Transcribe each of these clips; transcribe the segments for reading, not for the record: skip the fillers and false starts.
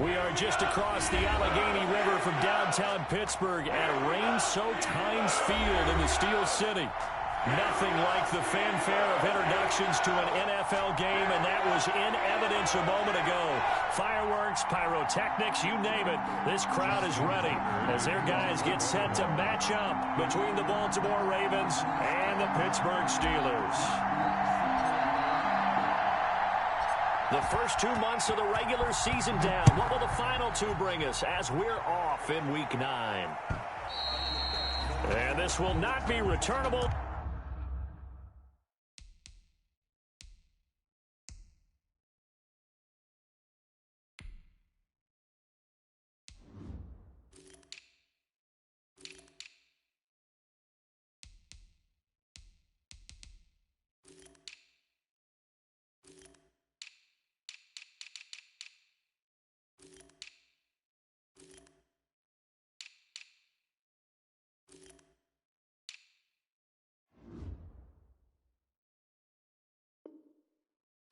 We are just across the Allegheny River from downtown Pittsburgh at rain-soaked Heinz Field in the Steel City. Nothing like the fanfare of introductions to an NFL game, and that was in evidence a moment ago. Fireworks, pyrotechnics, you name it. This crowd is ready as their guys get set to match up between the Baltimore Ravens and the Pittsburgh Steelers. The first 2 months of the regular season down. What will the final two bring us as we're off in Week 9? And this will not be returnable.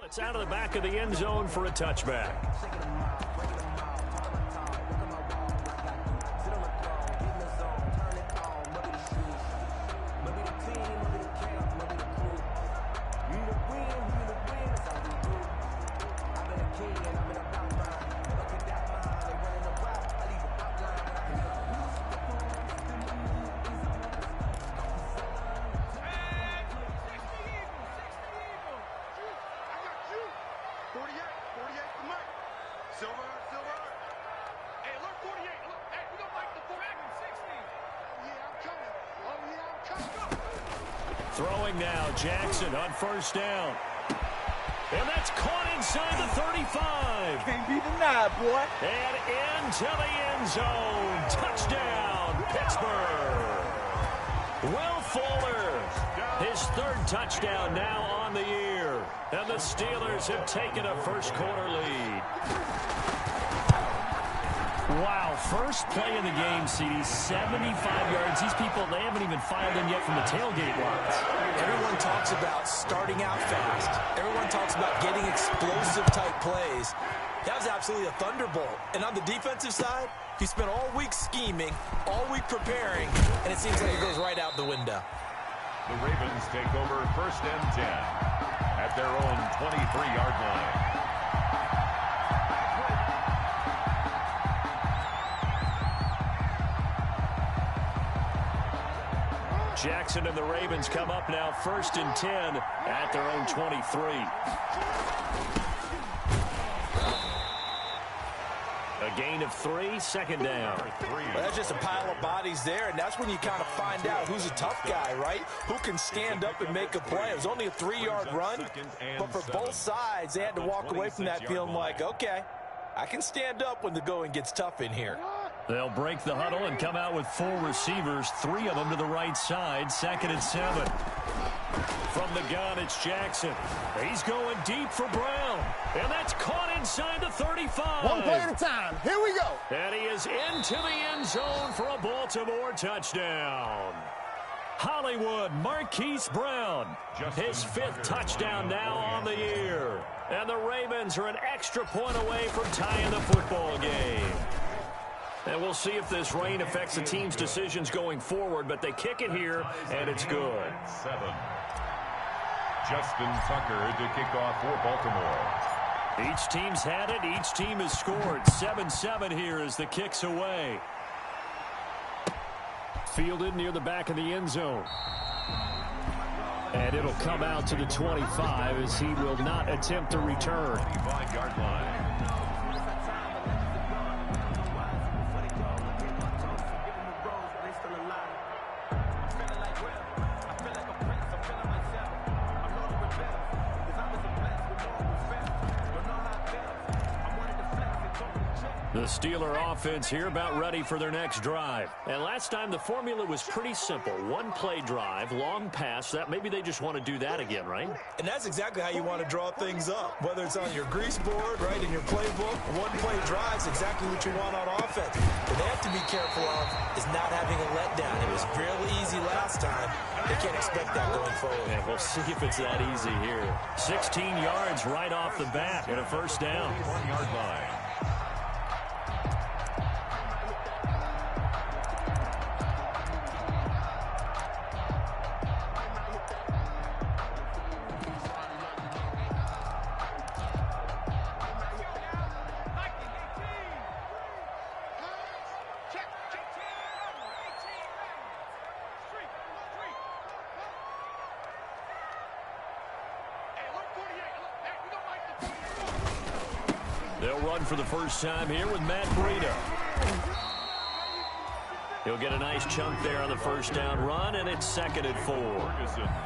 It's out of the back of the end zone for a touchback. Throwing now, Jackson on first down. And that's caught inside the 35. Can't be denied, boy. And into the end zone. Touchdown, Pittsburgh. Will Fuller, his third touchdown now on the year. And the Steelers have taken a first-quarter lead. Wow, first play of the game, CD, 75 yards. These people, they haven't even filed in yet from the tailgate lines. Everyone talks about starting out fast. Everyone talks about getting explosive-type plays. That was absolutely a thunderbolt. And on the defensive side, he spent all week scheming, all week preparing, and it seems like it goes right out the window. The Ravens take over first and 10 at their own 23-yard line. Jackson and the Ravens come up now first and 10 at their own 23. A gain of 3, second down. Well, that's just a pile of bodies there, and that's when you kind of find out who's a tough guy, right? Who can stand up and make a play. It was only a 3-yard run, but for both sides, they had to walk away from that feeling like, okay, I can stand up when the going gets tough in here. They'll break the huddle and come out with 4 receivers, 3 of them to the right side, second and 7. From the gun, it's Jackson. He's going deep for Brown. And that's caught inside the 35. One play at a time. Here we go. And he is into the end zone for a Baltimore touchdown. Hollywood Marquise Brown, his 5th touchdown now on the year. And the Ravens are an extra point away from tying the football game. And we'll see if this rain affects the team's decisions going forward, but they kick it here, and it's good. 7. Justin Tucker to kick off for Baltimore. Each team's had it. Each team has scored. 7-7 here as the kick's away. Fielded near the back of the end zone. And it'll come out to the 25 as he will not attempt to return. 25-yard line. The Steeler offense here about ready for their next drive. And last time the formula was pretty simple. One play drive, long pass. That maybe they just want to do that again, right? And that's exactly how you want to draw things up. Whether it's on your grease board, right, in your playbook, one play drive is exactly what you want on offense. What they have to be careful of is not having a letdown. It was fairly easy last time. They can't expect that going forward. And we'll see if it's that easy here. 16 yards right off the bat and a first down. 1-yard line. run for the first time here with Matt Breida. He'll get a nice chunk there on the first down run, and it's 2nd and 4. All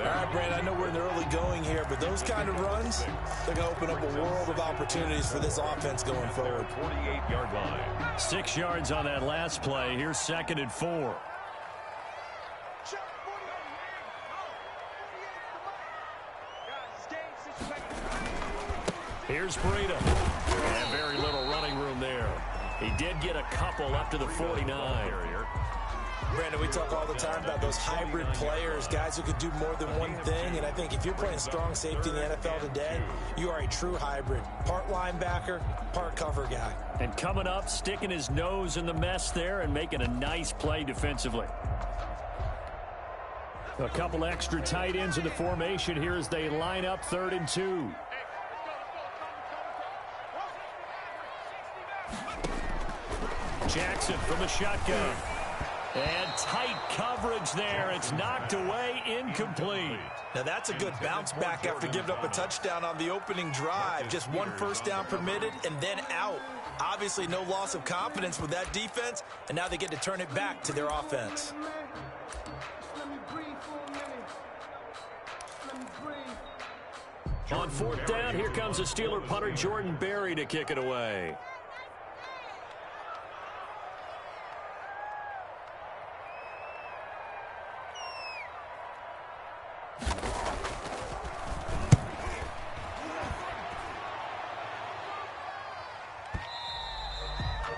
right, Brandon, I know we're in the early going here, but those kind of runs, they're going to open up a world of opportunities for this offense going forward. 48-yard line. 6 yards on that last play. Here's 2nd and 4. Here's Breida. And very little running room there. He did get a couple up to the 49. Brandon, we talk all the time about those hybrid players, guys who could do more than one thing, and I think if you're playing strong safety in the NFL today, you are a true hybrid. Part linebacker, part cover guy. And coming up, sticking his nose in the mess there and making a nice play defensively. A couple extra tight ends in the formation here as they line up 3rd and 2. Jackson from the shotgun. And tight coverage there. It's knocked away, incomplete. Now that's a good bounce back after giving up a touchdown on the opening drive. Just 1 first down permitted and then out. Obviously no loss of confidence with that defense, and now they get to turn it back to their offense. On 4th down, here comes the Steeler punter Jordan Berry to kick it away.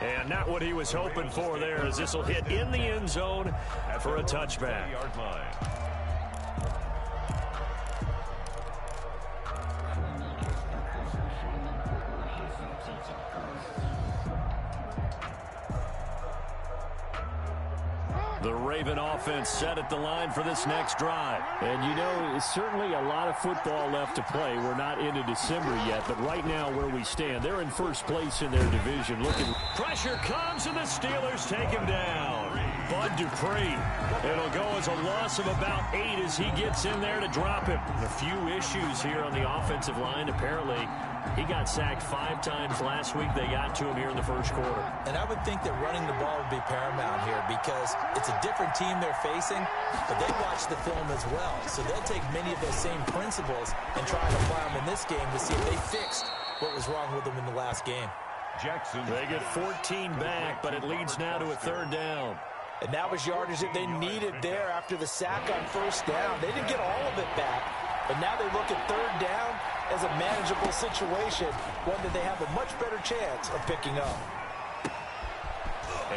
And not what he was hoping for there, as this will hit in the end zone for a touchback. The Raven offense set at the line for this next drive. And you know, it's certainly a lot of football left to play. We're not into December yet, but right now where we stand, they're in first place in their division. Pressure comes, and the Steelers take him down. Bud Dupree. It'll go as a loss of about 8 as he gets in there to drop him. A few issues here on the offensive line. Apparently, he got sacked 5 times last week. They got to him here in the first quarter. And I would think that running the ball would be paramount here because it's a different team they're facing, but they watch the film as well. So they'll take many of those same principles and try to apply them in this game to see if they fixed what was wrong with them in the last game. Jackson. They get 14 back, but it leads now to a 3rd down. And that was yardage that they needed there after the sack on first down. They didn't get all of it back, but now they look at 3rd down as a manageable situation, one that they have a much better chance of picking up.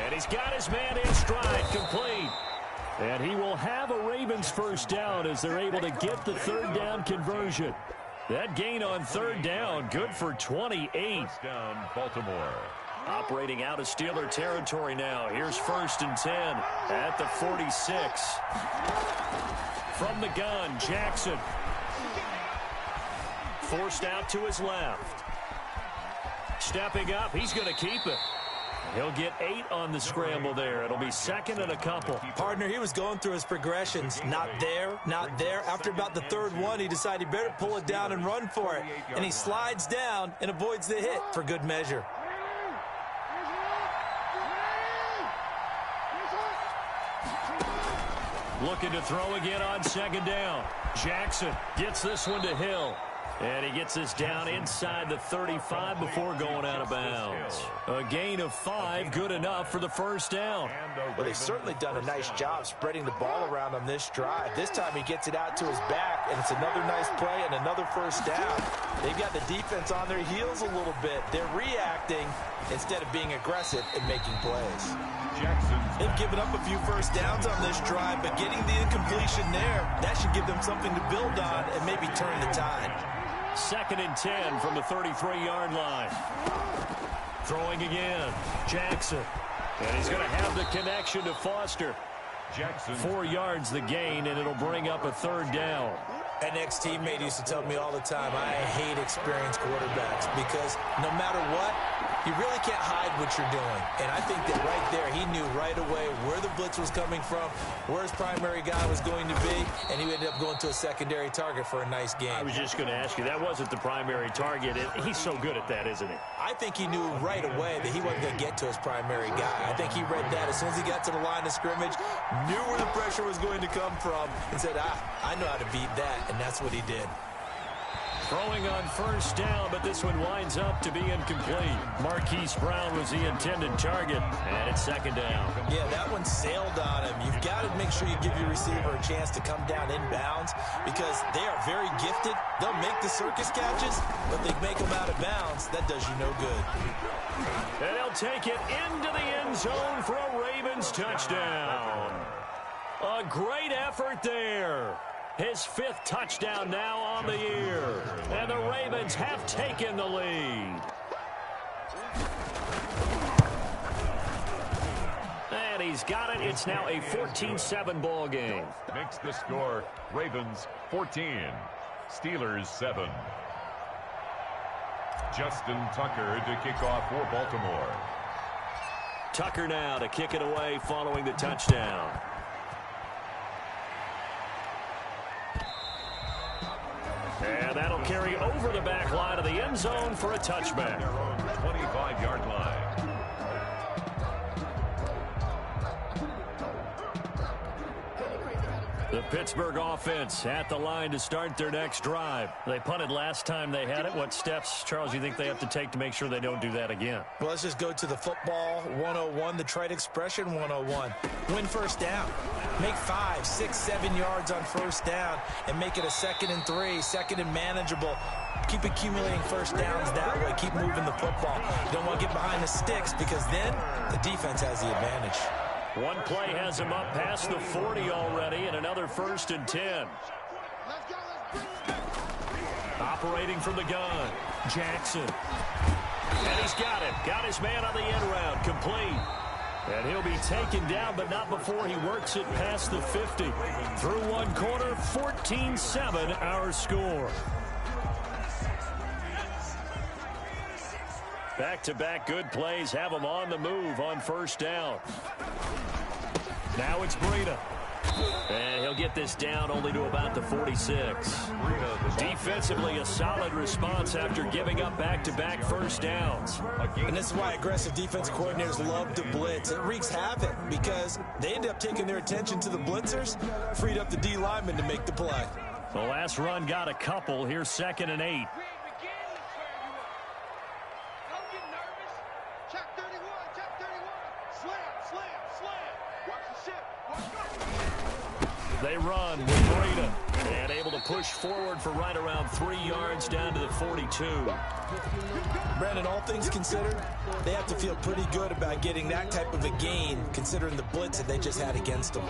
And he's got his man in stride, complete. And he will have a Ravens first down as they're able to get the 3rd down conversion. That gain on 3rd down, good for 28. First down, Baltimore. Operating out of Steeler territory now. Here's 1st and 10 at the 46. From the gun, Jackson. Forced out to his left. Stepping up, he's going to keep it. He'll get 8 on the scramble there. It'll be 2nd and a couple. Partner, he was going through his progressions. Not there, not there. After about the 3rd one, he decided he better pull it down and run for it. And he slides down and avoids the hit for good measure. Looking to throw again on 2nd down. Jackson gets this one to Hill. And he gets this down inside the 35 before going out of bounds. A gain of 5, good enough for the first down. Well, they've certainly done a nice job spreading the ball around on this drive. This time he gets it out to his back, and it's another nice play and another first down. They've got the defense on their heels a little bit. They're reacting instead of being aggressive and making plays. They've given up a few first downs on this drive, but getting the incompletion there, that should give them something to build on and maybe turn the tide. 2nd and 10 from the 33-yard line. Throwing again. Jackson. And he's going to have the connection to Foster. Jackson. 4 yards the gain, and it'll bring up a 3rd down. An ex-teammate used to tell me all the time, I hate experienced quarterbacks because no matter what, You really can't hide what you're doing. And I think that right there, he knew right away where the blitz was coming from, where his primary guy was going to be, and he ended up going to a secondary target for a nice game. I was just going to ask you, that wasn't the primary target. He's so good at that, isn't he? I think he knew right away that he wasn't going to get to his primary guy. I think he read that as soon as he got to the line of scrimmage, knew where the pressure was going to come from, and said, I know how to beat that, and that's what he did. Throwing on first down, but this one winds up to be incomplete. Marquise Brown was the intended target, and it's second down. Yeah, that one sailed on him. You've got to make sure you give your receiver a chance to come down inbounds because they are very gifted. They'll make the circus catches, but they make them out of bounds. That does you no good. And they'll take it into the end zone for a Ravens touchdown. A great effort there. His 5th touchdown now on the year. And the Ravens have taken the lead. And he's got it. It's now a 14-7 ball game. Makes the score Ravens 14, Steelers 7. Justin Tucker to kick off for Baltimore. Tucker now to kick it away following the touchdown. And that'll carry over the back line of the end zone for a touchback. 25-yard line. The Pittsburgh offense at the line to start their next drive. They punted last time they had it. What steps, Charles, you think they have to take to make sure they don't do that again? Well, let's just go to the football 101, the trite expression 101. Win first down. Make 5, 6, 7 yards on first down and make it a 2nd and 3, 2nd and manageable. Keep accumulating first downs that way. Keep moving the football. You don't want to get behind the sticks because then the defense has the advantage. One play has him up past the 40 already, and another 1st and 10. Operating from the gun, Jackson. And he's got it. Got his man on the end round, complete. And he'll be taken down, but not before he works it past the 50. Through one quarter, 14-7 our score. Back-to-back good plays have him on the move on first down. Now it's Breida. And he'll get this down only to about the 46. Defensively, a solid response after giving up back-to-back first downs. And this is why aggressive defense coordinators love to blitz. It wreaks havoc because they end up taking their attention to the blitzers, freed up the D lineman to make the play. The last run got a couple. Here's 2nd and 8. They run with Breida and able to push forward for right around 3 yards down to the 42. Brandon, all things considered, they have to feel pretty good about getting that type of a gain considering the blitz that they just had against them.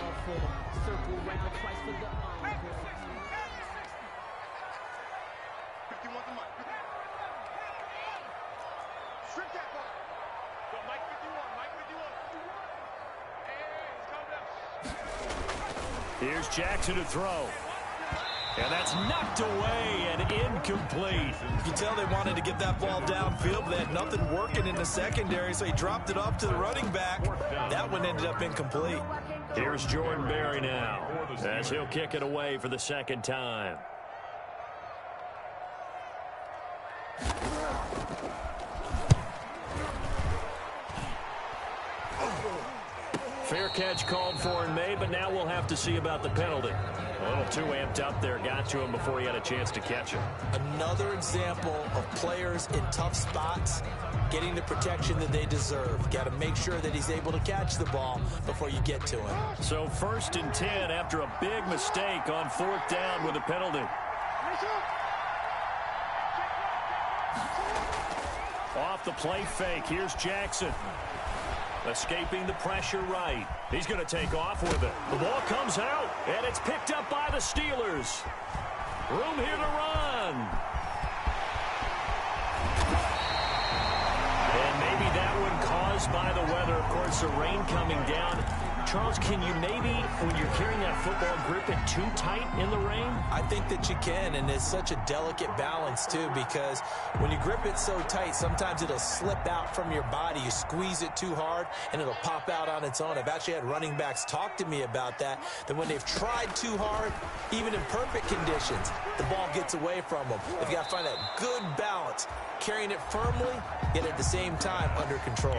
Here's Jackson to throw. And that's knocked away and incomplete. You can tell they wanted to get that ball downfield, but they had nothing working in the secondary, so he dropped it off to the running back. That one ended up incomplete. Here's Jordan Berry now, as he'll kick it away for the 2nd time. Fair catch called for and made, but now we'll have to see about the penalty. A little too amped up there, got to him before he had a chance to catch him. Another example of players in tough spots getting the protection that they deserve. Got to make sure that he's able to catch the ball before you get to him. So 1st and 10 after a big mistake on 4th down with a penalty. Off the play fake, here's Jackson. Escaping the pressure right. He's going to take off with it. The ball comes out, and it's picked up by the Steelers. Room here to run. And maybe that one caused by the weather. Of course, the rain coming down Charles, can you maybe, when you're carrying that football, grip it too tight in the rain? I think that you can, and it's such a delicate balance, too, because when you grip it so tight, sometimes it'll slip out from your body. You squeeze it too hard, and it'll pop out on its own. I've actually had running backs talk to me about that when they've tried too hard, even in perfect conditions, the ball gets away from them. They've got to find that good balance, carrying it firmly, yet at the same time under control.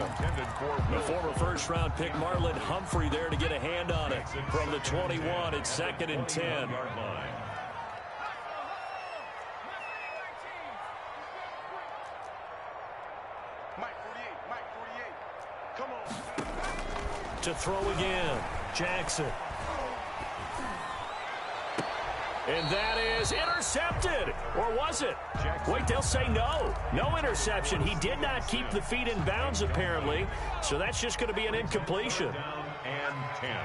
The former first-round pick Marlon Humphrey there to get a hand on it from the 21. It's 2nd and 10. To throw again, Jackson. And that is intercepted. Or was it? Wait, they'll say no. No interception. He did not keep the feet in bounds, apparently. So that's just going to be an incompletion. And 10.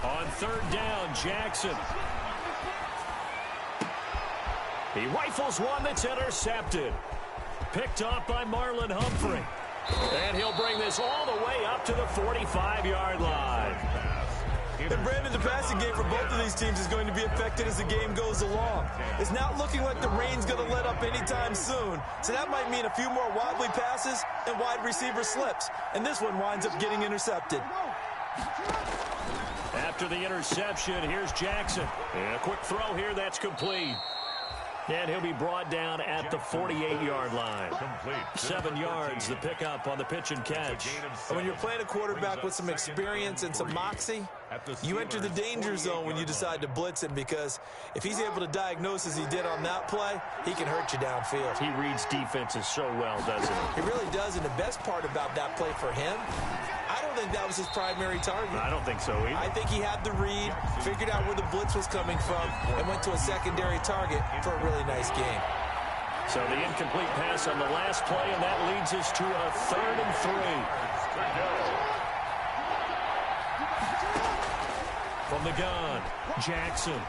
On 3rd down, Jackson. He rifles one that's intercepted. Picked off by Marlon Humphrey. And he'll bring this all the way up to the 45-yard line. And Brandon, the passing game for both of these teams is going to be affected as the game goes along. It's not looking like the rain's going to let up anytime soon. So that might mean a few more wobbly passes and wide receiver slips. And this one winds up getting intercepted. After the interception, here's Jackson. And a quick throw here that's complete. And he'll be brought down at the 48-yard line. 7 yards, the pickup on the pitch and catch. And when you're playing a quarterback with some experience and some moxie, you enter the danger zone when you decide to blitz him, because if he's able to diagnose as he did on that play, he can hurt you downfield. He reads defenses so well, doesn't he? He really does, and the best part about that play for him, I don't think that was his primary target. I don't think so either. I think he had the read, figured out where the blitz was coming from, and went to a secondary target for a really nice game. So the incomplete pass on the last play, and that leads us to a 3rd and 3. From the gun, Jackson.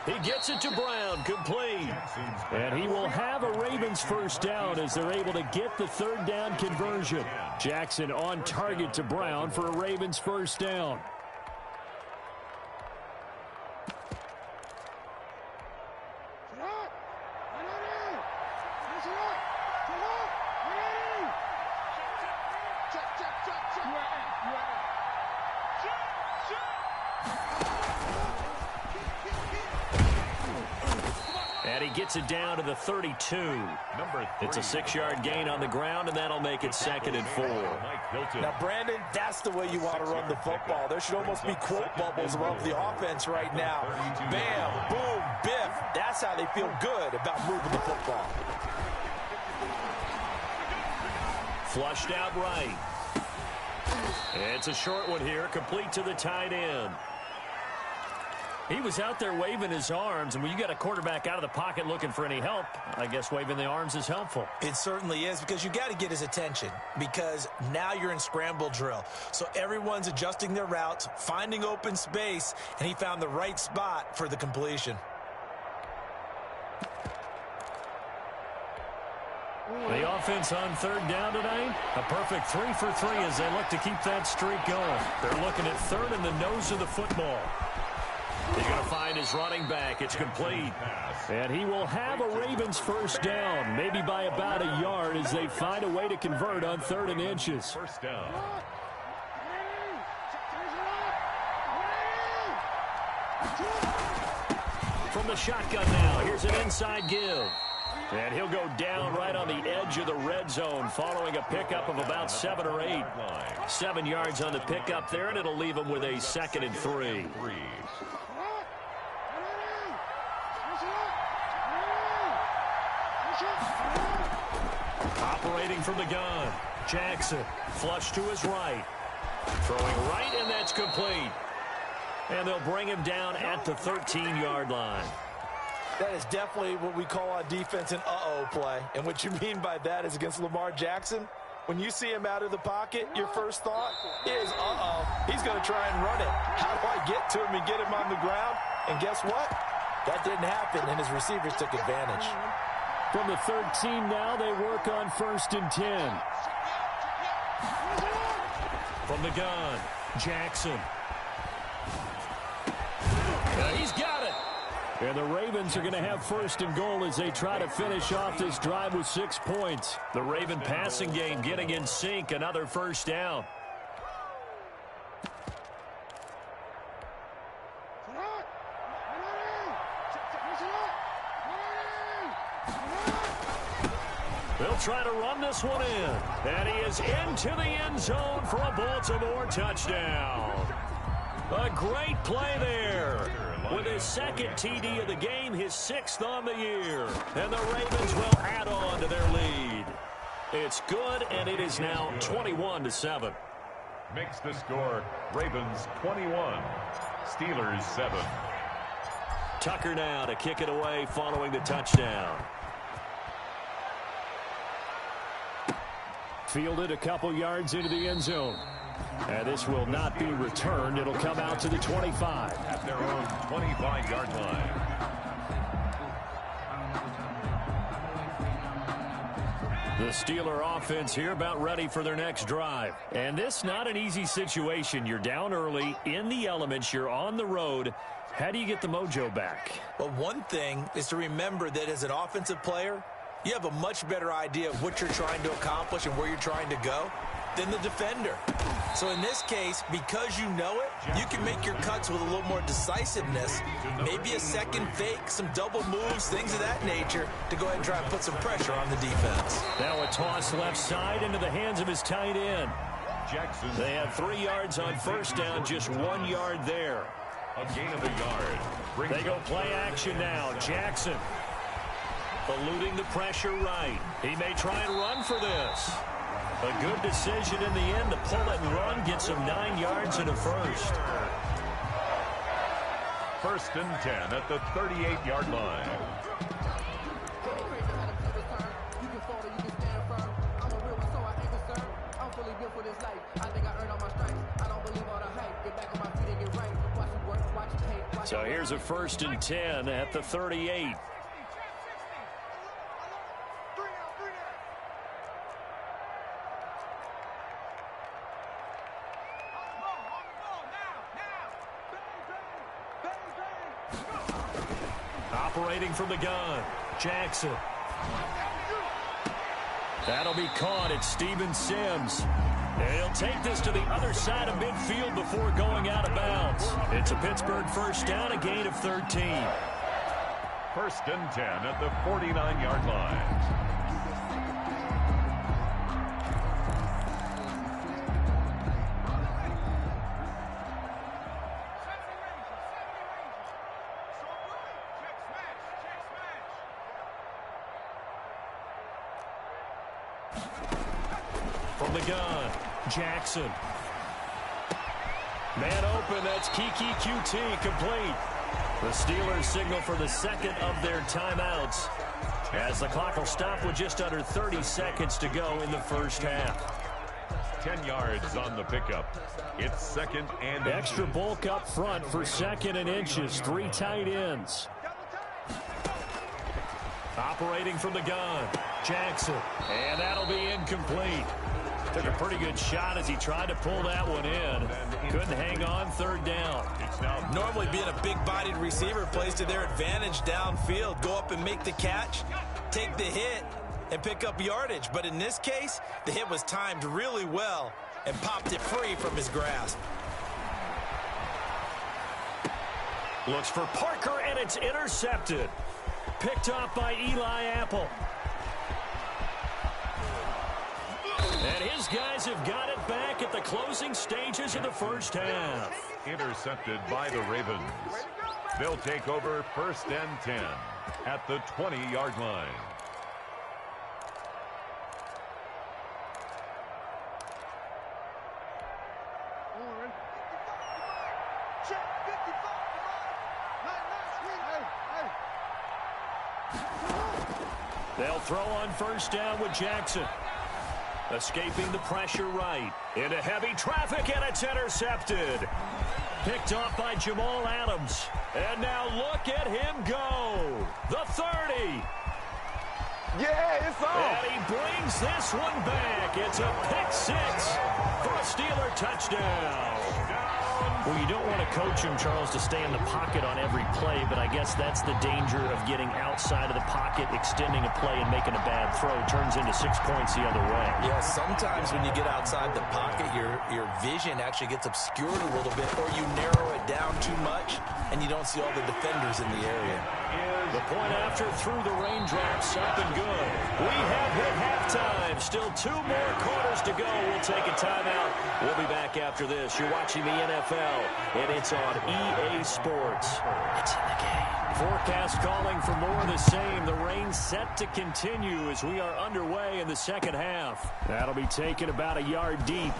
He gets it to Brown, complete. And he will have a Ravens first down as they're able to get the 3rd down conversion. Jackson on target to Brown for a Ravens first down. Gets it down to the 32. It's a 6-yard gain on the ground, and that'll make it 2nd and 4. Now, Brandon, that's the way you want to run the football. There should almost be quote bubbles above the offense right now. Bam, boom, biff. That's how they feel good about moving the football. Flushed out right. It's a short one here, complete to the tight end. He was out there waving his arms, and when you got a quarterback out of the pocket looking for any help, I guess waving the arms is helpful. It certainly is, because you got to get his attention, because now you're in scramble drill. So everyone's adjusting their routes, finding open space, and he found the right spot for the completion. The offense on 3rd down tonight, a perfect 3 for 3 as they look to keep that streak going. They're looking at 3rd in the nose of the football. He's going to find his running back. It's complete. And he will have a Ravens first down, maybe by about a yard as they find a way to convert on 3rd and inches. First down. From the shotgun now, here's an inside give. And he'll go down right on the edge of the red zone following a pickup of about 7 or 8. 7 yards on the pickup there, and it'll leave him with a 2nd and 3. Operating from the gun, Jackson, flush to his right. Throwing right, and that's complete. And they'll bring him down at the 13-yard line. That is definitely what we call on defense an uh-oh play. And what you mean by that is against Lamar Jackson, when you see him out of the pocket, your first thought is, uh-oh, he's going to try and run it. How do I get to him and get him on the ground? And guess what? That didn't happen, and his receivers took advantage. From the 13 now, they work on 1st and 10. From the gun, Jackson. He's got it. And the Ravens are going to have first and goal as they try to finish off this drive with 6 points. The Raven passing game getting in sync, another first down. They'll try to run this one in. And he is into the end zone for a Baltimore touchdown. A great play there. With his second TD of the game, his 6th on the year. And the Ravens will add on to their lead. It's good, and it is now 21-7. Makes the score Ravens 21, Steelers 7. Tucker now to kick it away following the touchdown. Fielded a couple yards into the end zone. And this will not be returned. It'll come out to the 25. At their own 25-yard line. The Steeler offense here about ready for their next drive. And this not an easy situation. You're down early, in the elements, you're on the road. How do you get the mojo back? Well, one thing is to remember that as an offensive player, you have a much better idea of what you're trying to accomplish and where you're trying to go than the defender. So in this case, because you know it, you can make your cuts with a little more decisiveness, maybe a second fake, some double moves, things of that nature, to go ahead and try and put some pressure on the defense. Now a toss left side into the hands of his tight end. Jackson. They have 3 yards on first down, just 1 yard there. A gain of a yard. They go play action now. Jackson eluding the pressure right. He may try and run for this. A good decision in the end to pull it and run, get some 9 yards and a first. First and 10 at the 38-yard line. So here's a first and 10 at the 38. Operating from the gun, Jackson. That'll be caught at Steven Sims. And he'll take this to the other side of midfield before going out of bounds. It's a Pittsburgh first down, a gain of 13. First and 10 at the 49-yard line. From the gun, Jackson. Man open, that's Kiki QT complete. The Steelers signal for the second of their timeouts as the clock will stop with just under 30 seconds to go in the first half. 10 yards on the pickup. It's second and extra bulk up front for second and inches. 3 tight ends. Operating from the gun, Jackson. And that'll be incomplete. Took a pretty good shot as he tried to pull that one in. Couldn't hang on, third down. Normally being a big-bodied receiver plays to their advantage downfield. Go up and make the catch, take the hit, and pick up yardage. But in this case, the hit was timed really well and popped it free from his grasp. Looks for Parker, and it's intercepted. Picked off by Eli Apple. And his guys have got it back at the closing stages of the first half. Intercepted by the Ravens. They'll take over first and 10 at the 20-yard line. They'll throw on first down with Jackson. Escaping the pressure right. Into heavy traffic, and it's intercepted. Picked off by Jamal Adams. And now look at him go. The 30. Yeah, it's on. And he brings this one back. It's a pick six for a Steeler touchdown. Well, you don't want to coach him, Charles, to stay in the pocket on every play, but I guess that's the danger of getting outside of the pocket, extending a play, and making a bad throw. Turns into 6 points the other way. Yeah, sometimes when you get outside the pocket, your vision actually gets obscured a little bit, or you narrow it down too much, and you don't see all the defenders in the area. The point after through the raindrops, up and good. We have hit halftime. Still 2 more quarters to go. We'll take a timeout. We'll be back after this. You're watching the NFL, and it's on EA Sports. It's in the game. Forecast calling for more of the same. The rain set to continue as we are underway in the second half. That'll be taken about a yard deep.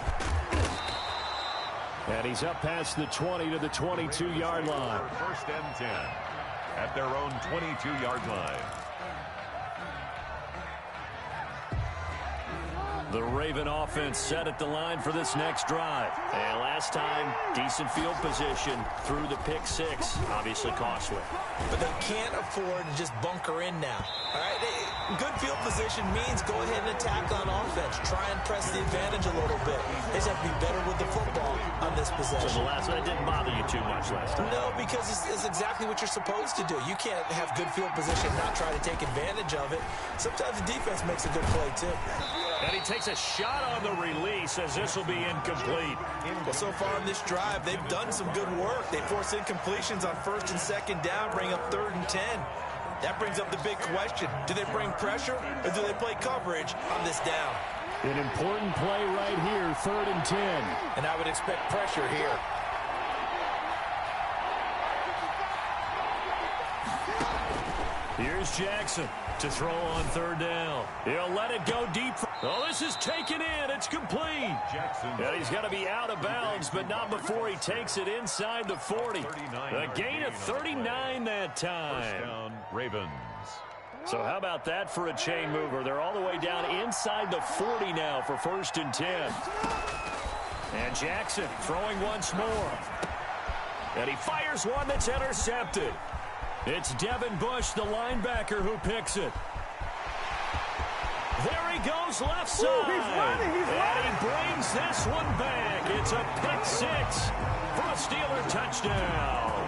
And he's up past the 20 to the 22-yard line. First and 10 at their own 22-yard line. The Raven offense set at the line for this next drive. And last time, decent field position through the pick 6. Obviously costly. But they can't afford to just bunker in now. All right, good field position means go ahead and attack on offense. Try and press the advantage a little bit. They just have to be better with the football on this possession. So the last one didn't bother you too much last time. No, because it's exactly what you're supposed to do. You can't have good field position and not try to take advantage of it. Sometimes the defense makes a good play, too. And he takes a shot on the release as this will be incomplete. Well, so far in this drive, they've done some good work. They force incompletions on 1st and 2nd down, bring up 3rd and 10. That brings up the big question. Do they bring pressure or do they play coverage on this down? An important play right here, 3rd and 10. And I would expect pressure here. Here's Jackson to throw on 3rd down. He'll let it go deep. Oh, this is taken in. It's complete. Jackson. And he's got to be out of bounds, but not before he takes it inside the 40. A gain of 39 that time. First down, Ravens. So how about that for a chain mover? They're all the way down inside the 40 now for 1st and 10. And Jackson throwing once more. And he fires one that's intercepted. It's Devin Bush, the linebacker, who picks it. There he goes left side. Ooh, he's running. And he brings this one back. It's a pick 6 for a Steeler touchdown.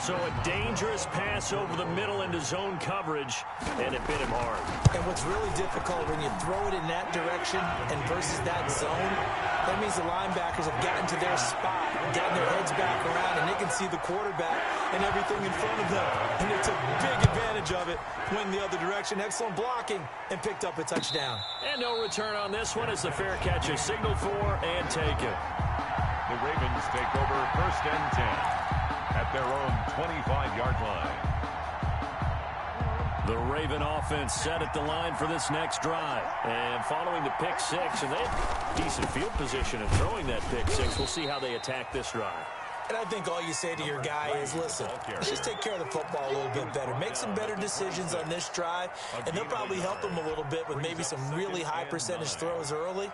So a dangerous pass over the middle into zone coverage, and it bit him hard. And what's really difficult when you throw it in that direction and versus that zone, that means the linebackers have gotten to their spot, gotten their heads back around, and they can see the quarterback and everything in front of them. And they took big advantage of it, went the other direction, excellent blocking, and picked up a touchdown. And no return on this one as the fair catch is signaled for and taken. The Ravens take over 1st and 10 at their own 25-yard line. The Raven offense set at the line for this next drive. And following the pick 6, and they have decent field position in throwing that pick 6. We'll see how they attack this drive. And I think all you say to your guy is, listen, let's just take care of the football a little bit better. Make some better decisions on this drive, and they'll probably help him a little bit with maybe some really high percentage throws early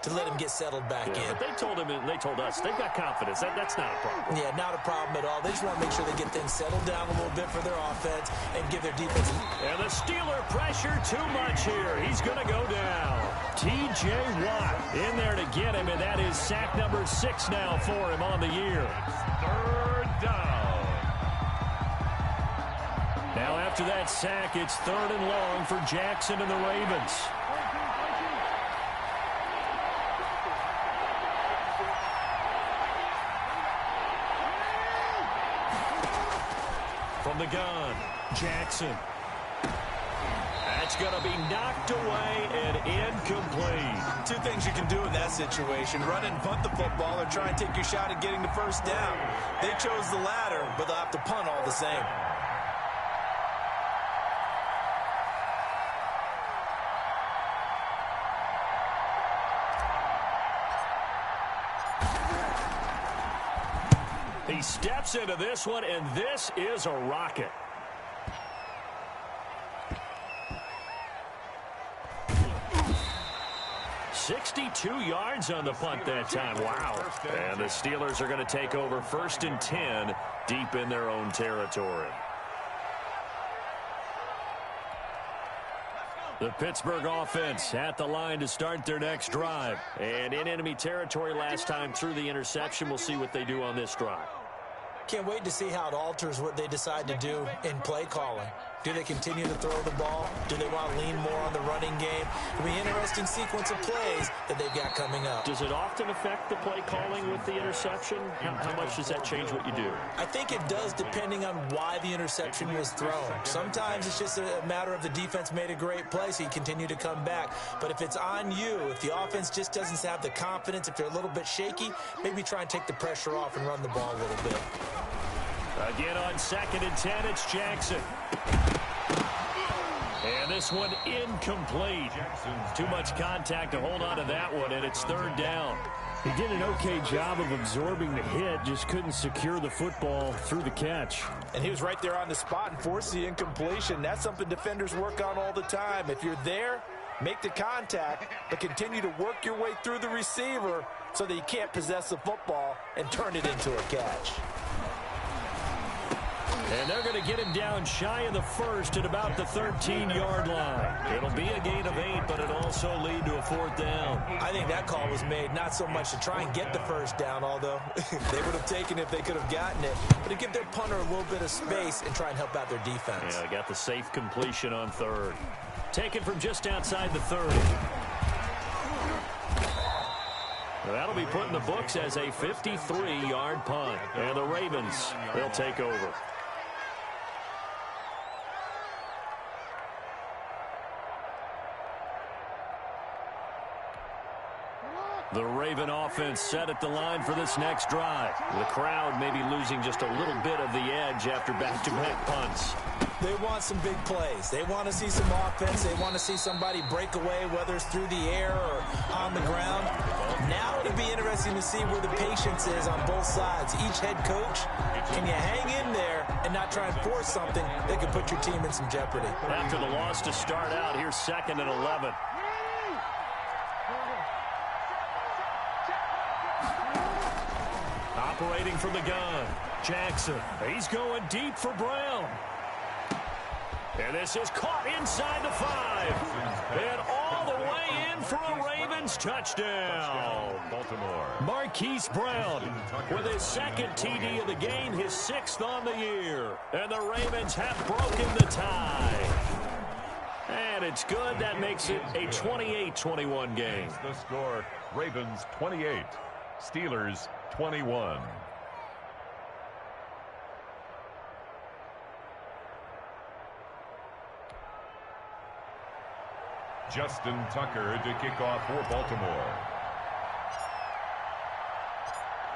to let him get settled back in. But they told him, and they told us, they've got confidence. That's not a problem. Yeah, not a problem at all. They just want to make sure they get things settled down a little bit for their offense and give their defense. And the Steeler pressure too much here. He's going to go down. T.J. Watt in there to get him, and that is sack number 6 now for him on the year. 3rd down. Now after that sack, it's 3rd and long for Jackson and the Ravens. From the gun, Jackson. That's going to be knocked away and incomplete. 2 things you can do in that situation: run and punt the football, or try and take your shot at getting the 1st down. They chose the latter, but they'll have to punt all the same. He steps into this one, and this is a rocket. "62 yards on the punt that time. Wow. And the Steelers are going to take over 1st and 10 deep in their own territory. The Pittsburgh offense at the line to start their next drive. And in enemy territory last time through the interception. We'll see what they do on this drive. Can't wait to see how it alters what they decide to do in play calling. Do they continue to throw the ball? Do they want to lean more on the running game? It'll be an interesting sequence of plays that they've got coming up. Does it often affect the play calling with the interception? How much does that change what you do? I think it does, depending on why the interception was thrown. Sometimes it's just a matter of the defense made a great play, so you continue to come back. But if it's on you, if the offense just doesn't have the confidence, if they're a little bit shaky, maybe try and take the pressure off and run the ball a little bit. Again on 2nd and 10, it's Jackson. And this one incomplete. Too much contact to hold on to that one, and it's 3rd down. He did an okay job of absorbing the hit, just couldn't secure the football through the catch. And he was right there on the spot and forced the incompletion. That's something defenders work on all the time. If you're there, make the contact, but continue to work your way through the receiver so that you can't possess the football and turn it into a catch. And they're going to get him down shy of the 1st at about the 13-yard line. It'll be a gain of 8, but it'll also lead to a 4th down. I think that call was made not so much to try and get the 1st down, although they would have taken it if they could have gotten it, but to give their punter a little bit of space and try and help out their defense. Yeah, they got the safe completion on 3rd. Taken from just outside the 30. Well, that'll be put in the books as a 53-yard punt. And the Ravens, they'll take over. The Raven offense set at the line for this next drive. The crowd may be losing just a little bit of the edge after back-to-back punts. They want some big plays. They want to see some offense. They want to see somebody break away, whether it's through the air or on the ground. Now it'll be interesting to see where the patience is on both sides. Each head coach, can you hang in there and not try and force something that could put your team in some jeopardy? After the loss to start out, here's 2nd and 11. Operating from the gun, Jackson. He's going deep for Brown. And this is caught inside the 5. And all the way in for a Ravens touchdown. Baltimore. Marquise Brown with his 2nd TD of the game, his 6th on the year. And the Ravens have broken the tie. And it's good. That makes it a 28-21 game. The score, Ravens 28, Steelers 21. Justin Tucker to kick off for Baltimore.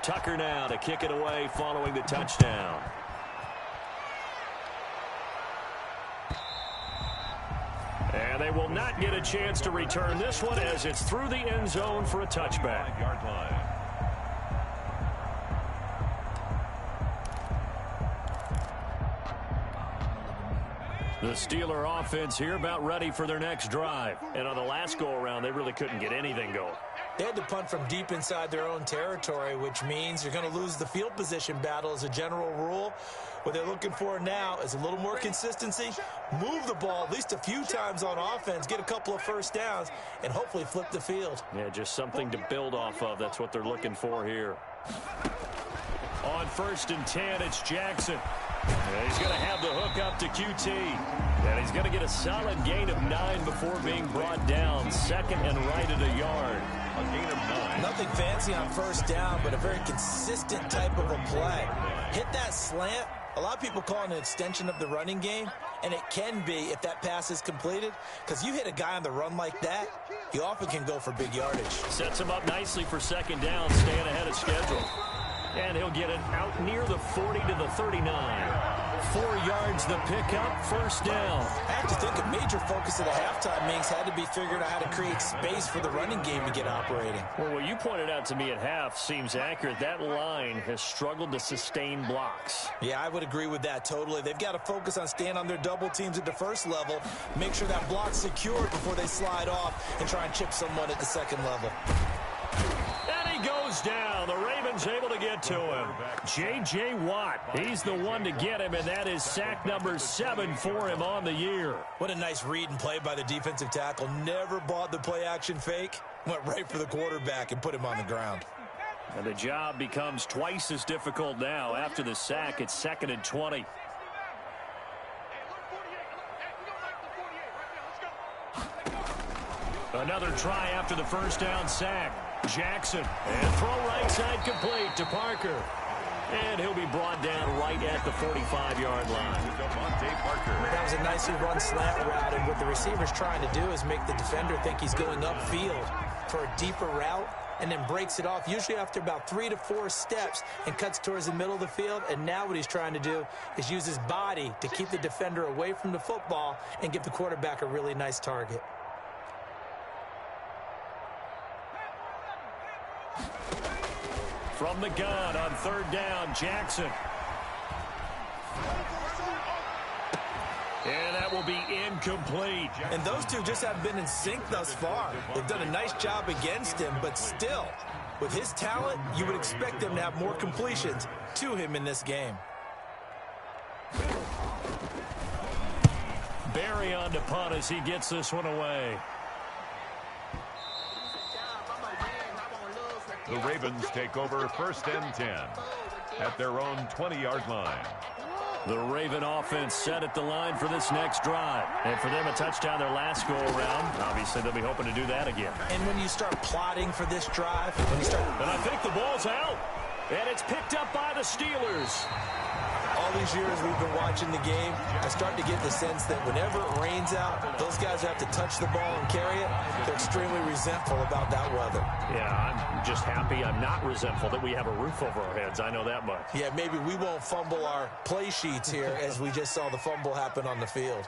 Tucker now to kick it away following the touchdown. And they will not get a chance to return this one as it's through the end zone for a touchback. 5-yard line. The Steeler offense here about ready for their next drive. And on the last go-around, they really couldn't get anything going. They had to punt from deep inside their own territory, which means you're going to lose the field position battle as a general rule. What they're looking for now is a little more consistency, move the ball at least a few times on offense, get a couple of 1st downs, and hopefully flip the field. Yeah, just something to build off of. That's what they're looking for here. On 1st and 10, it's Jackson. And he's going to have the hook up to QT. And he's going to get a solid gain of 9 before being brought down. 2nd and right at a yard. A gain of 9. Nothing fancy on 1st down, but a very consistent type of a play. Hit that slant. A lot of people call it an extension of the running game, and it can be if that pass is completed, because you hit a guy on the run like that, you often can go for big yardage. Sets him up nicely for 2nd down, staying ahead of schedule. And he'll get it out near the 40 to the 39. 4 yards the pickup, 1st down. I have to think a major focus of the halftime meetings had to be figuring out how to create space for the running game to get operating. Well, what you pointed out to me at half seems accurate. That line has struggled to sustain blocks. Yeah, I would agree with that totally. They've got to focus on staying on their double teams at the 1st level, make sure that block's secured before they slide off and try and chip someone at the 2nd level. And he goes down. The Ravens able to get it to him. J.J. Watt, he's the one to get him, and that is sack number 7 for him on the year. What a nice read and play by the defensive tackle. Never bought the play-action fake. Went right for the quarterback and put him on the ground. And the job becomes twice as difficult now. After the sack, it's 2nd and 20. Another try after the first down sack. Jackson, and throw right side complete to Parker. And he'll be brought down right at the 45-yard line. That was a nicely run slant route, and what the receiver's trying to do is make the defender think he's going upfield for a deeper route, and then breaks it off, usually after about 3 to 4 steps, and cuts towards the middle of the field. And now what he's trying to do is use his body to keep the defender away from the football and give the quarterback a really nice target. From the gun on 3rd down, Jackson. And that will be incomplete. And those two just haven't been in sync thus far. They've done a nice job against him, but still, with his talent, you would expect them to have more completions to him in this game. Barry on to punt as he gets this one away. The Ravens take over 1st and 10 at their own 20-yard line. The Raven offense set at the line for this next drive. And for them, a touchdown their last go-around. Obviously, they'll be hoping to do that again. And when you start plotting for this drive, And I think the ball's out. And it's picked up by the Steelers. all these years we've been watching the game, I start to get the sense that whenever it rains out, those guys have to touch the ball and carry it. They're extremely resentful about that weather. Yeah, I'm just happy I'm not resentful that we have a roof over our heads. I know that much. Yeah, maybe we won't fumble our play sheets here as we just saw the fumble happen on the field.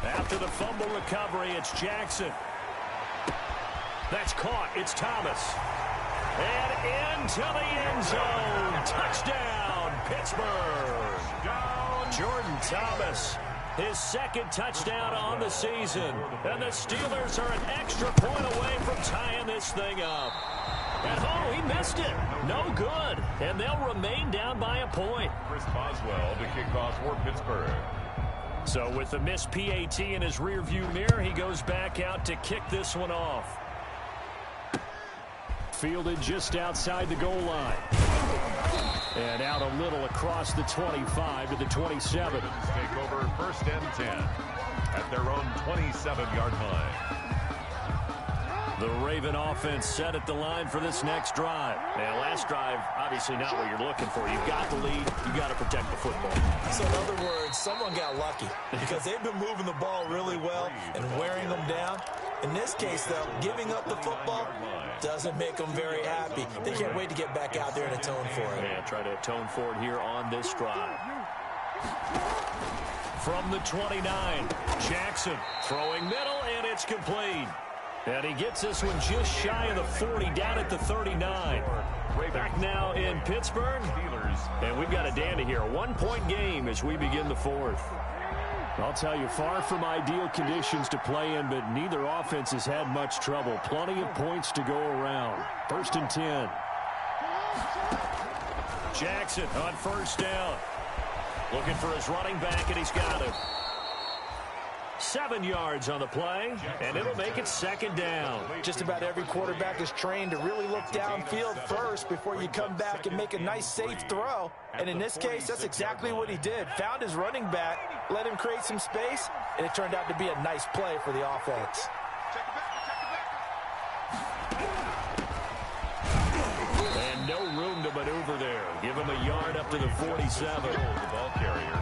After the fumble recovery, it's Jackson. That's caught. It's Thomas. And into the end zone. Touchdown, Pittsburgh. Jordan Thomas, his second touchdown on the season. And the Steelers are an extra point away from tying this thing up. And oh, he missed it. No good. And they'll remain down by a point. Chris Boswell to kick off for Pittsburgh. So with the missed PAT in his rearview mirror, he goes back out to kick this one off. Fielded just outside the goal line. And out a little across the 25 to the 27. Take over first and 10 at their own 27-yard line. The Raven offense set at the line for this next drive. Now, last drive, obviously not what you're looking for. You've got the lead. You've got to protect the football. So, in other words, someone got lucky because they've been moving the ball really well and wearing them down. In this case, though, giving up the football doesn't make them very happy. They can't wait to get back out there and atone for it. Yeah, try to atone for it here on this drive. From the 29, Jackson throwing middle, and it's complete. And he gets this one just shy of the 40, down at the 39. Back now in Pittsburgh. And we've got a dandy here. A one-point game as we begin the fourth. I'll tell you, far from ideal conditions to play in, but neither offense has had much trouble. Plenty of points to go around. First and 10. Jackson on first down. Looking for his running back, and he's got him. 7 yards on the play, and it'll make it second down. Just about every quarterback is trained to really look downfield first before you come back and make a nice, safe throw. And in this case, that's exactly what he did. Found his running back, let him create some space, and it turned out to be a nice play for the offense. And no room to maneuver there. Give him a yard up to the 47.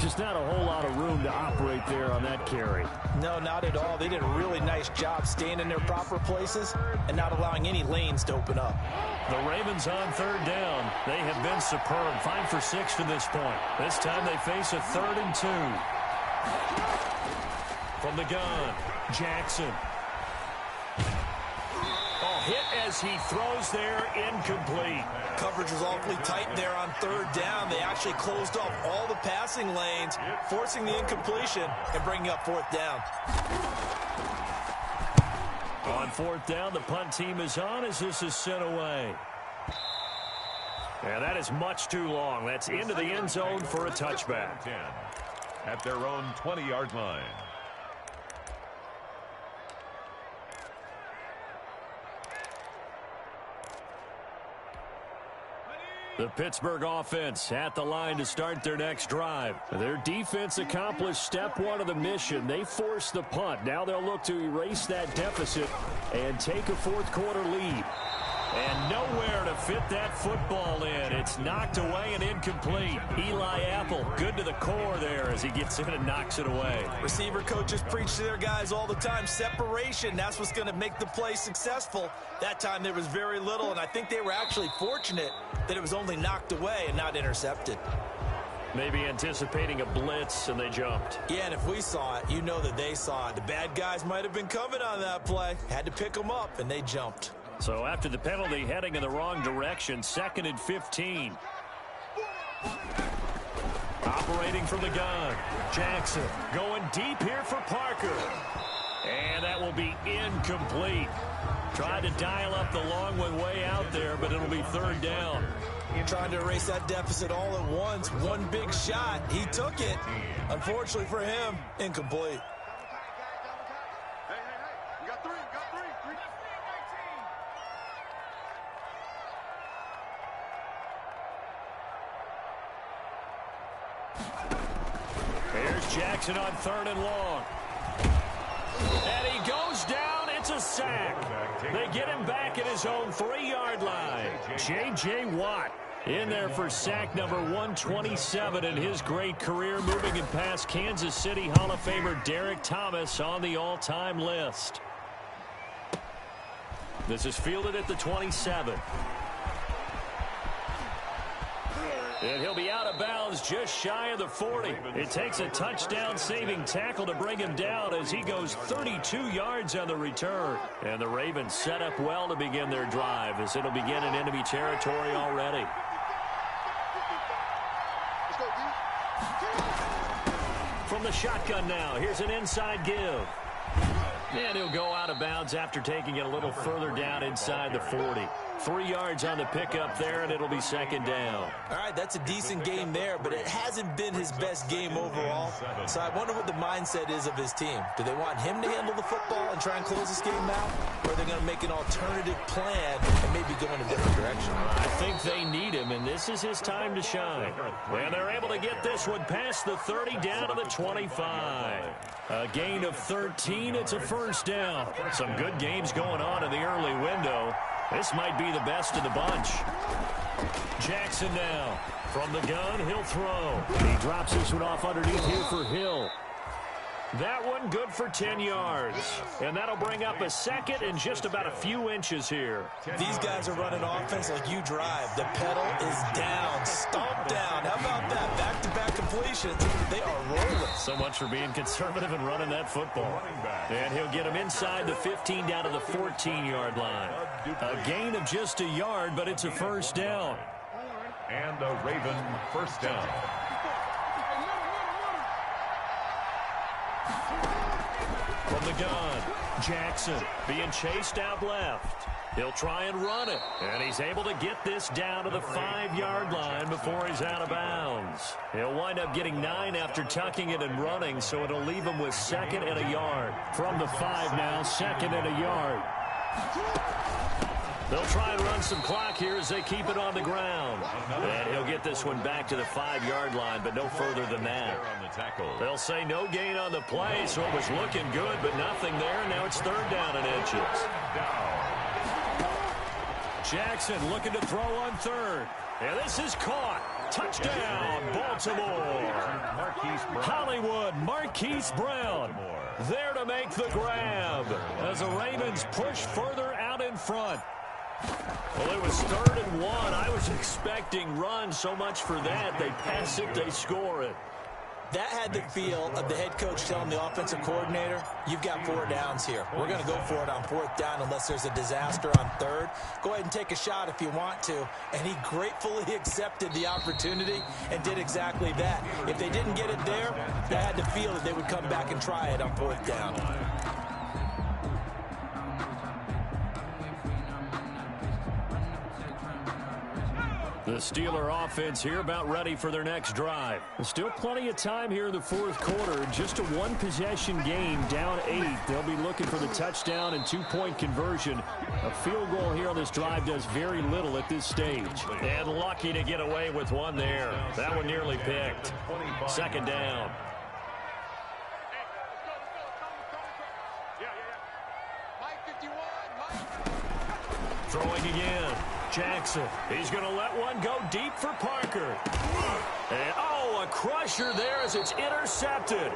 Just not a whole lot of room to operate there on that carry. No, not at all. They did a really nice job staying in their proper places and not allowing any lanes to open up. The Ravens on third down. They have been superb. 5 for 6 to this point. This time they face a 3rd and 2. From the gun, Jackson. Hit as he throws there, incomplete. Coverage was awfully tight there on third down. They actually closed off all the passing lanes, forcing the incompletion and bringing up fourth down. On fourth down, the punt team is on as this is sent away. And that is much too long. That's into the end zone for a touchback. 10 at their own 20-yard line. The Pittsburgh offense at the line to start their next drive. Their defense accomplished step one of the mission. They forced the punt. Now they'll look to erase that deficit and take a fourth-quarter lead. And nowhere to fit that football in. It's knocked away and incomplete. Eli Apple, good to the core there as he gets in and knocks it away. Receiver coaches preach to their guys all the time. Separation, that's what's going to make the play successful. That time there was very little, and I think they were actually fortunate that it was only knocked away and not intercepted. Maybe anticipating a blitz, and they jumped. Yeah, and if we saw it, you know that they saw it. The bad guys might have been coming on that play. Had to pick them up, and they jumped. So after the penalty, heading in the wrong direction, 2nd and 15. Operating from the gun. Jackson going deep here for Parker. And that will be incomplete. Tried to dial up the long one way out there, but it'll be 3rd down. Trying to erase that deficit all at once. One big shot. He took it. Unfortunately for him, incomplete. Here's Jackson on 3rd and long. And he goes down. It's a sack. They get him back at his own 3-yard line. J.J. Watt in there for sack number 127 in his great career, moving it past Kansas City Hall of Famer Derek Thomas on the all-time list. This is fielded at the 27. And he'll be out of bounds just shy of the 40. It takes a touchdown-saving tackle to bring him down as he goes 32 yards on the return. And the Ravens set up well to begin their drive as it'll begin in enemy territory already. From the shotgun now, here's an inside give. And he'll go out of bounds after taking it a little further down inside the 40. 3 yards on the pickup there, and it'll be 2nd down. All right, that's a decent game there, but it hasn't been his best game overall. So I wonder what the mindset is of his team. Do they want him to handle the football and try and close this game out? Or are they going to make an alternative plan and maybe go in a different direction? I think they need him, and this is his time to shine. And they're able to get this one past the 30 down to the 25. A gain of 13. It's a 1st down. Some good games going on in the early window. This might be the best of the bunch. Jackson now. From the gun, he'll throw. He drops this one off underneath here for Hill. That one good for 10 yards. And that'll bring up a 2nd and just about a few inches here. These guys are running offense like you drive. The pedal is down. Stomp down. How about that? Back-to-back completions. They are rolling. So much for being conservative and running that football. And he'll get him inside the 15 down to the 14-yard line. A gain of just a yard, but it's a 1st down. And a Raven 1st down. From the gun, Jackson being chased out left. He'll try and run it. And he's able to get this down to the 5-yard line before he's out of bounds. He'll wind up getting 9 after tucking it and running, so it'll leave him with 2nd and a yard. From the 5 now, 2nd and a yard. They'll try and run some clock here as they keep it on the ground. And he'll get this one back to the 5-yard line, but no further than that. They'll say no gain on the play, so it was looking good, but nothing there. Now it's 3rd down and inches. Jackson looking to throw on 3rd. And this is caught. Touchdown, Baltimore. Hollywood, Marquise Brown there to make the grab as the Ravens push further out in front. Well, it was 3rd and 1. I was expecting run. So much for that. They pass it, they score it. That had the feel of the head coach telling the offensive coordinator, you've got 4 downs here. We're going to go for it on 4th down unless there's a disaster on 3rd. Go ahead and take a shot if you want to. And he gratefully accepted the opportunity and did exactly that. If they didn't get it there, they had the feel that they would come back and try it on 4th down. The Steeler offense here about ready for their next drive. There's still plenty of time here in the fourth quarter. Just a one-possession game, down 8. They'll be looking for the touchdown and two-point conversion. A field goal here on this drive does very little at this stage. And lucky to get away with one there. That one nearly picked. Second down. Throwing again. Jackson. He's going to let one go deep for Parker. And, a crusher there as it's intercepted.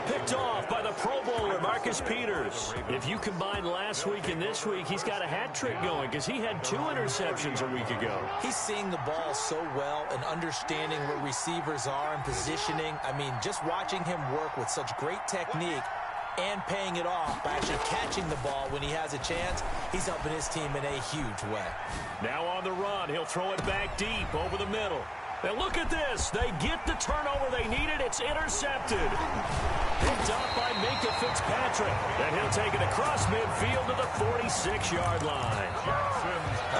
Picked off by the Pro Bowler, Marcus Peters. If you combine last week and this week, he's got a hat trick going because he had 2 interceptions a week ago. He's seeing the ball so well and understanding where receivers are and positioning. I mean, just watching him work with such great technique and paying it off by actually catching the ball when he has a chance, he's helping his team in a huge way. Now on the run, he'll throw it back deep over the middle. And look at this. They get the turnover they needed. It's intercepted. Picked up by Minka Fitzpatrick. And he'll take it across midfield to the 46-yard line.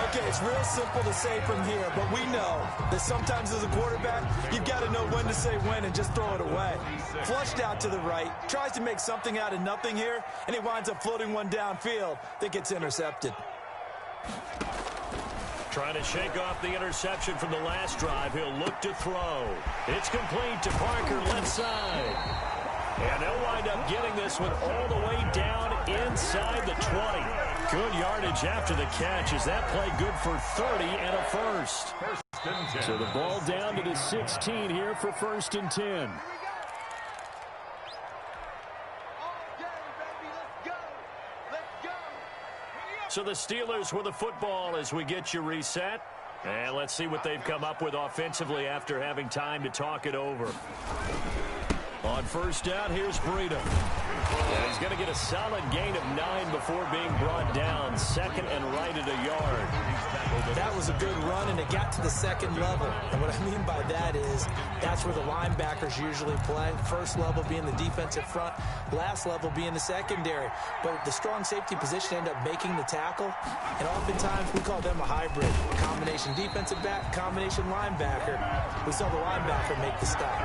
Okay, it's real simple to say from here, but we know that sometimes as a quarterback, you've got to know when to say when and just throw it away. Flushed out to the right, tries to make something out of nothing here, and he winds up floating one downfield that gets intercepted. Trying to shake off the interception from the last drive. He'll look to throw. It's complete to Parker, left side. And they'll wind up getting this one all the way down inside the 20. Good yardage after the catch. Is that play good for 30 and a first? So the ball down to the 16 here for 1st and 10. So the Steelers with the football as we get you reset. And let's see what they've come up with offensively after having time to talk it over. On first down, here's Breida. And he's going to get a solid gain of 9 before being brought down. Second and right at a yard. That was a good run, and it got to the second level. And what I mean by that is that's where the linebackers usually play. First level being the defensive front, last level being the secondary. But the strong safety position ended up making the tackle, and oftentimes we call them a hybrid. Combination defensive back, combination linebacker. We saw the linebacker make the stop.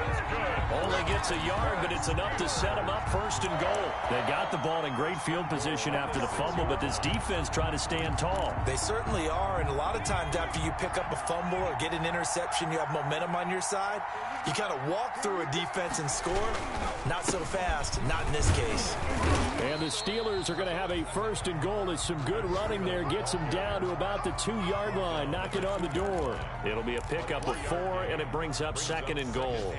Only gets a yard, but it's enough to set him up 1st and goal. They got the ball in great field position after the fumble, but this defense trying to stand tall. They certainly are, and a lot of times after you pick up a fumble or get an interception, you have momentum on your side. You kind of walk through a defense and score. Not so fast, not in this case. And the Steelers are going to have a 1st and goal. As some good running there gets them down to about the 2-yard line. Knock it on the door. It'll be a pickup of 4, and it brings up 2nd and goal.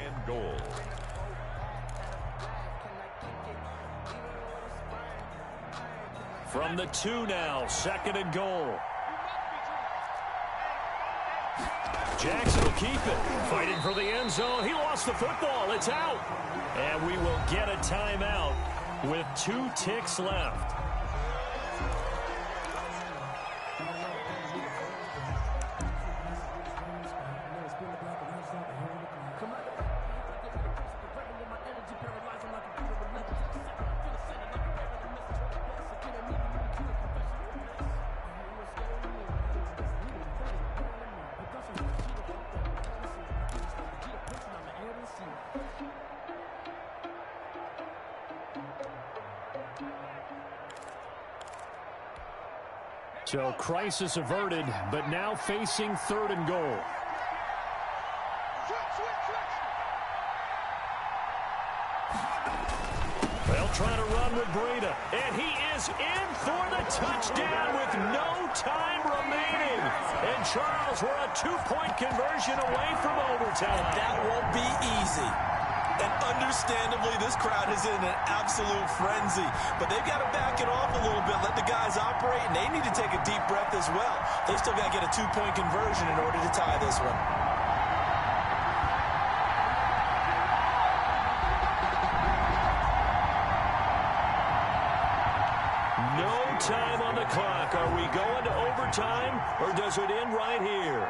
From the 2 now, 2nd and goal. Jackson will keep it. Fighting for the end zone. He lost the football. It's out. And we will get a timeout with 2 ticks left. So crisis averted, but now facing 3rd and goal. They'll try to run with Breida, and he is in for the touchdown with no time remaining. And Charles, we're a 2-point conversion away from overtime. That won't be easy. And understandably, this crowd is in an absolute frenzy. But they've got to back it off a little bit, let the guys operate, and they need to take a deep breath as well. They've still got to get a 2-point conversion in order to tie this one. No time on the clock. Are we going to overtime, or does it end right here?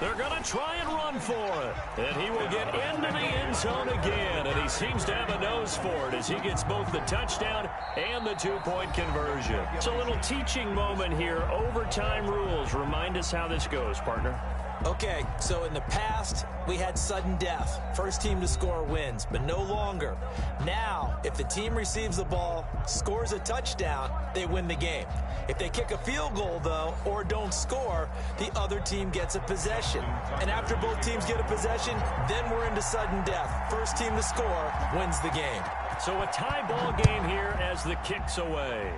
They're going to try and run for it. And he will get into the end zone again. And he seems to have a nose for it as he gets both the touchdown and the two-point conversion. It's a little teaching moment here. Overtime rules. Remind us how this goes, partner. Okay, so in the past, we had sudden death. First team to score wins, but no longer. Now, if the team receives the ball, scores a touchdown, they win the game. If they kick a field goal, though, or don't score, the other team gets a possession. And after both teams get a possession, then we're into sudden death. First team to score wins the game. So a tie ball game here as the kick's away.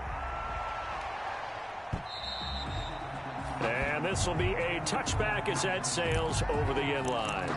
And this will be a touchback as that sails over the end line.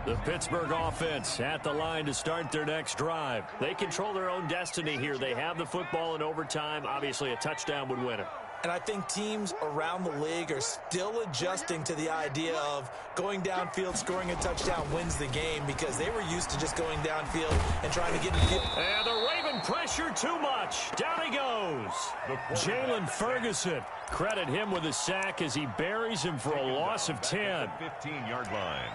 The Pittsburgh offense at the line to start their next drive. They control their own destiny here. They have the football in overtime. Obviously, a touchdown would win it. And I think teams around the league are still adjusting to the idea of going downfield, scoring a touchdown wins the game, because they were used to just going downfield and trying to get in the field. And the Raven pressure too much. Down he goes. Jalen Ferguson. Credit him with a sack as he buries him for a loss of 10. 15-yard line.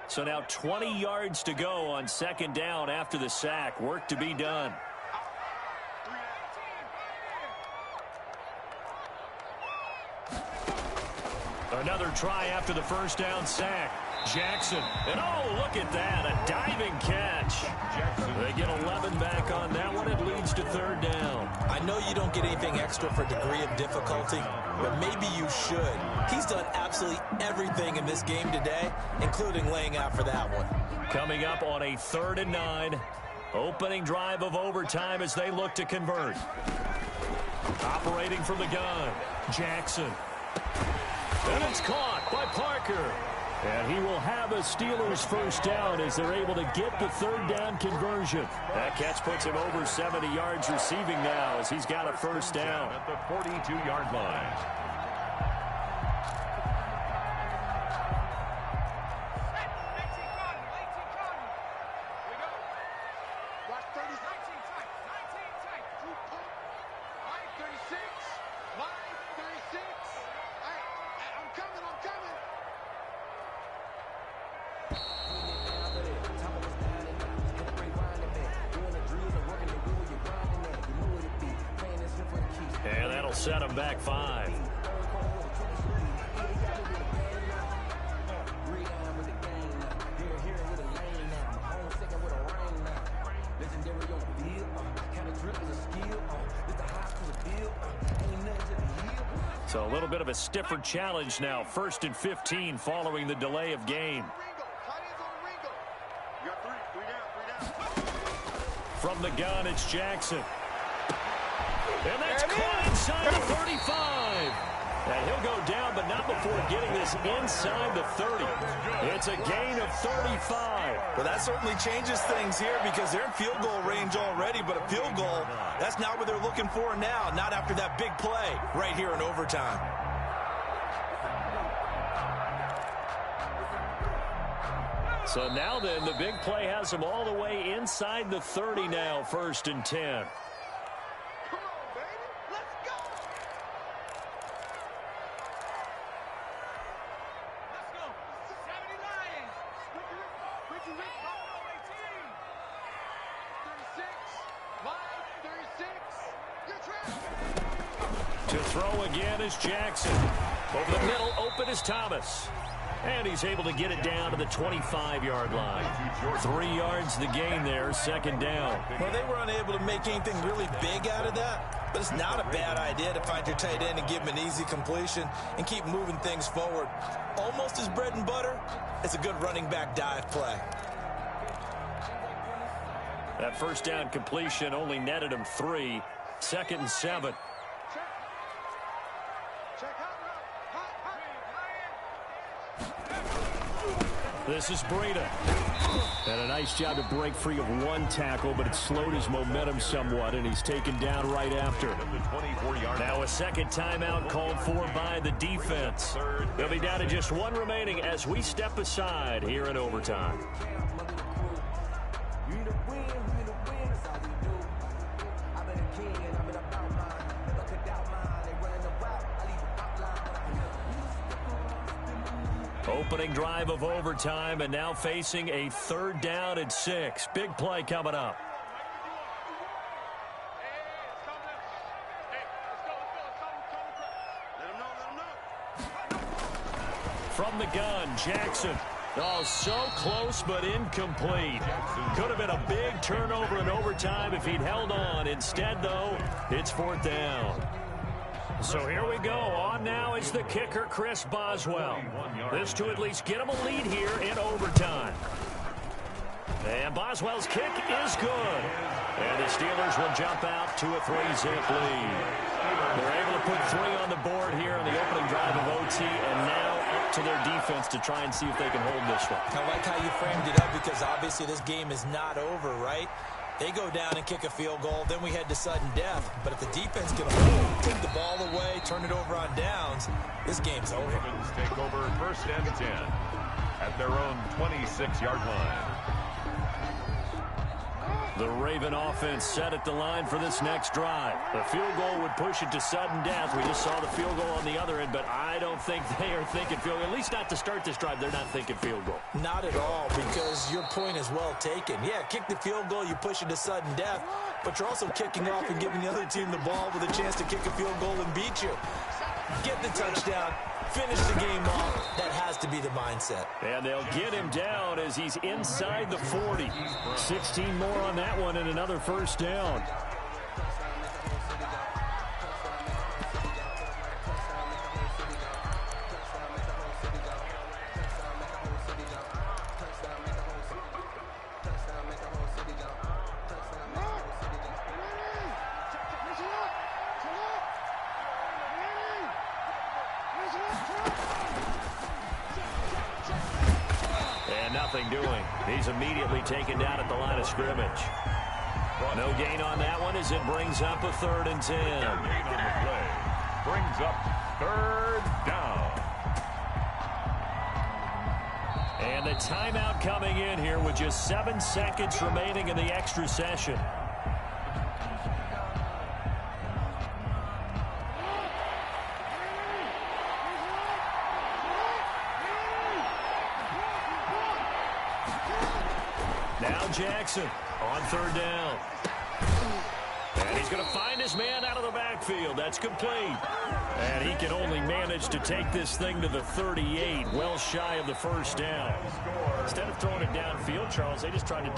So now 20 yards to go on second down after the sack. Work to be done. Another try after the first down sack. Jackson. And oh, look at that. A diving catch. They get 11 back on that one. It leads to third down. I know you don't get anything extra for degree of difficulty, but maybe you should. He's done absolutely everything in this game today, including laying out for that one. Coming up on a 3rd and 9. Opening drive of overtime as they look to convert. Operating from the gun. Jackson. And it's caught by Parker. And he will have a Steelers first down as they're able to get the third down conversion. That catch puts him over 70 yards receiving now as he's got a first down. At the 42-yard line. And that'll set him back 5. So a little bit of a stiffer challenge now. 1st and 15 following the delay of game. From the gun, it's Jackson. And that's caught inside the 35. And he'll go down, but not before getting this inside the 30. It's a gain of 35. Well, that certainly changes things here because they're in field goal range already, but a field goal, that's not what they're looking for now, not after that big play right here in overtime. So now then, the big play has them all the way inside the 30 now, 1st and 10. To throw again is Jackson. Over the middle, open is Thomas. And he's able to get it down to the 25-yard line. 3 yards the gain there, 2nd down. Well, they were unable to make anything really big out of that, but it's not a bad idea to find your tight end and give him an easy completion and keep moving things forward. Almost his bread and butter. It's a good running back dive play. That first down completion only netted him 3. 2nd and 7. This is Breida. And a nice job to break free of one tackle, but it slowed his momentum somewhat, and he's taken down right after. Now a second timeout called for by the defense. They'll be down to just one remaining as we step aside here in overtime. Opening drive of overtime, and now facing a 3rd down and 6. Big play coming up. From the gun, Jackson. Oh, so close but incomplete. Could have been a big turnover in overtime if he'd held on. Instead, though, it's 4th down. So here we go. On now is the kicker, Chris Boswell. This to at least get him a lead here in overtime. And Boswell's kick is good. And the Steelers will jump out to a 3-zip lead. They're able to put 3 on the board here in the opening drive of OT, and now up to their defense to try and see if they can hold this one. I like how you framed it up, because obviously this game is not over, right? They go down and kick a field goal, then we head to sudden death. But if the defense can hold, take the ball away, turn it over on downs, this game's over. Ravens take over 1st and 10 at their own 26-yard line. The Raven offense set at the line for this next drive. The field goal would push it to sudden death. We just saw the field goal on the other end, but I don't think they are thinking field goal. At least not to start this drive. They're not thinking field goal. Not at all, because your point is well taken. Yeah, kick the field goal, you push it to sudden death, but you're also kicking off and giving the other team the ball with a chance to kick a field goal and beat you. Get the touchdown, finish the game off. That has to be the mindset. And they'll get him down as he's inside the 40. 16 more on that one and another 1st down. Nothing doing. He's immediately taken down at the line of scrimmage. No gain on that one as it brings up a 3rd and 10. Gain on the play brings up 3rd down. And the timeout coming in here with just 7 seconds remaining in the extra session. Jackson on 3rd down. And he's going to find his man out of the backfield. That's complete. And he can only manage to take this thing to the 38, well shy of the 1st down. Instead of throwing it downfield, Charles, they just tried to